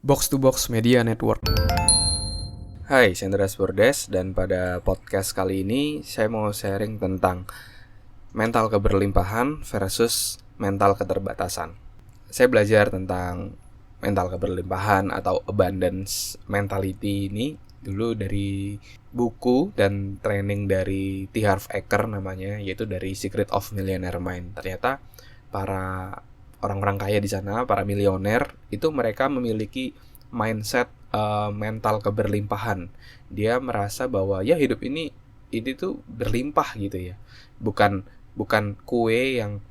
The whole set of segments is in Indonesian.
Box to Box Media Network. Hai, saya Andreas Bordes dan pada podcast kali ini saya mau sharing tentang mental keberlimpahan versus mental keterbatasan. Saya belajar tentang mental keberlimpahan atau abundance mentality ini dulu dari buku dan training dari T. Harv Eker namanya, yaitu dari Secret of Millionaire Mind. Ternyata para orang-orang kaya di sana, para milioner, itu mereka memiliki mindset mental keberlimpahan. Dia merasa bahwa ya hidup ini tuh berlimpah gitu ya. Bukan kue yang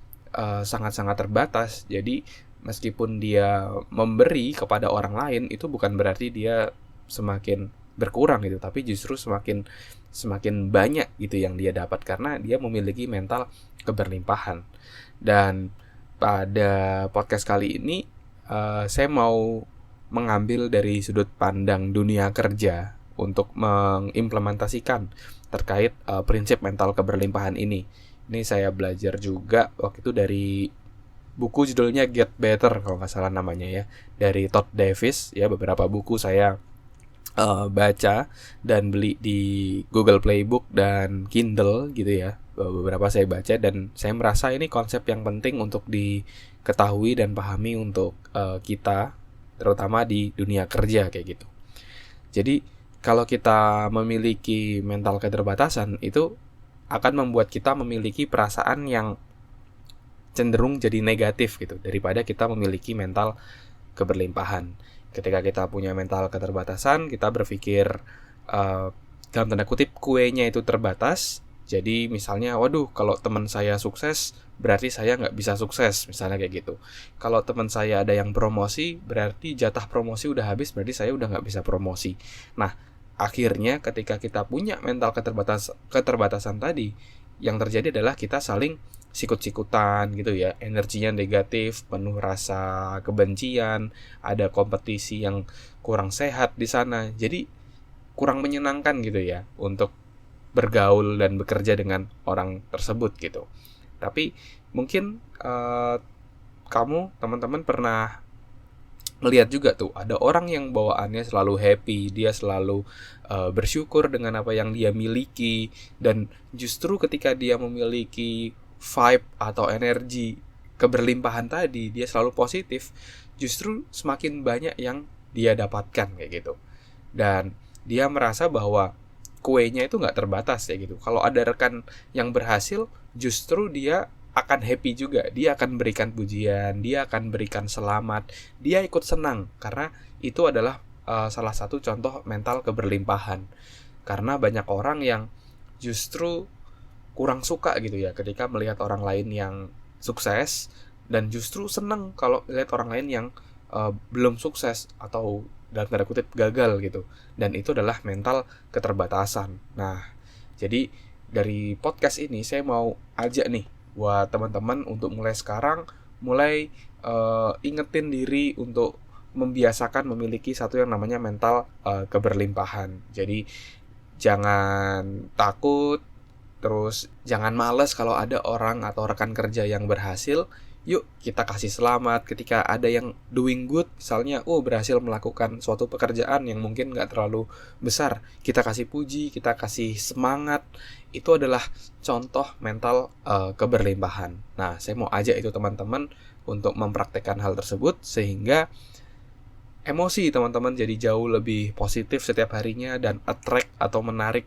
sangat-sangat terbatas. Jadi meskipun dia memberi kepada orang lain, itu bukan berarti dia semakin berkurang gitu, tapi justru semakin banyak gitu yang dia dapat karena dia memiliki mental keberlimpahan. Dan pada podcast kali ini saya mau mengambil dari sudut pandang dunia kerja untuk mengimplementasikan terkait prinsip mental keberlimpahan ini. Ini saya belajar juga waktu itu dari buku judulnya Get Better kalau nggak salah namanya ya, dari Todd Davis ya. Beberapa buku saya baca dan beli di Google Playbook dan Kindle gitu ya. Beberapa saya baca dan saya merasa ini konsep yang penting untuk diketahui dan pahami untuk kita, terutama di dunia kerja kayak gitu. Jadi kalau kita memiliki mental keterbatasan, itu akan membuat kita memiliki perasaan yang cenderung jadi negatif gitu, daripada kita memiliki mental keberlimpahan. Ketika kita punya mental keterbatasan, kita berpikir dalam tanda kutip kuenya itu terbatas. Jadi misalnya, waduh kalau teman saya sukses, berarti saya nggak bisa sukses, misalnya kayak gitu. Kalau teman saya ada yang promosi, berarti jatah promosi udah habis, berarti saya udah nggak bisa promosi. Nah, akhirnya ketika kita punya mental keterbatasan tadi, yang terjadi adalah kita saling sikut-sikutan gitu ya, energinya negatif, penuh rasa kebencian, ada kompetisi yang kurang sehat di sana. Jadi kurang menyenangkan gitu ya untuk bergaul dan bekerja dengan orang tersebut gitu. Tapi mungkin kamu teman-teman pernah melihat juga tuh ada orang yang bawaannya selalu happy, dia selalu bersyukur dengan apa yang dia miliki, dan justru ketika dia memiliki vibe atau energi keberlimpahan tadi, dia selalu positif, justru semakin banyak yang dia dapatkan kayak gitu. Dan dia merasa bahwa kuenya itu nggak terbatas ya gitu. Kalau ada rekan yang berhasil, justru dia akan happy juga, dia akan berikan pujian, dia akan berikan selamat, dia ikut senang karena itu adalah salah satu contoh mental keberlimpahan. Karena banyak orang yang justru kurang suka gitu ya ketika melihat orang lain yang sukses, dan justru senang kalau melihat orang lain yang belum sukses atau dalam tanda kutip gagal gitu. Dan itu adalah mental keterbatasan. Nah, jadi dari podcast ini saya mau ajak nih buat teman-teman untuk mulai sekarang ingetin diri untuk membiasakan memiliki satu yang namanya mental keberlimpahan. Jadi jangan takut, terus jangan malas kalau ada orang atau rekan kerja yang berhasil. Yuk kita kasih selamat. Ketika ada yang doing good, misalnya berhasil melakukan suatu pekerjaan yang mungkin gak terlalu besar, kita kasih puji, kita kasih semangat. Itu adalah contoh mental keberlimpahan. Nah, saya mau ajak itu teman-teman untuk mempraktekkan hal tersebut, sehingga emosi teman-teman jadi jauh lebih positif setiap harinya, dan attract atau menarik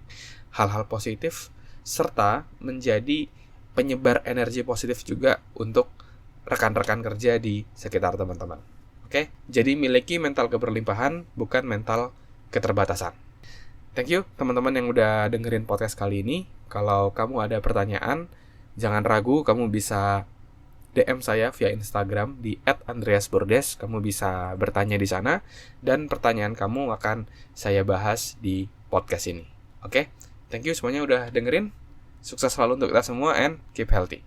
hal-hal positif, serta menjadi penyebar energi positif juga untuk rekan-rekan kerja di sekitar teman-teman. Oke, jadi miliki mental keberlimpahan, bukan mental keterbatasan. Thank you teman-teman yang udah dengerin podcast kali ini. Kalau kamu ada pertanyaan, jangan ragu, kamu bisa DM saya via Instagram di @andreasbordes. Kamu bisa bertanya di sana, dan pertanyaan kamu akan saya bahas di podcast ini. Oke, thank you semuanya udah dengerin. Sukses selalu untuk kita semua and keep healthy.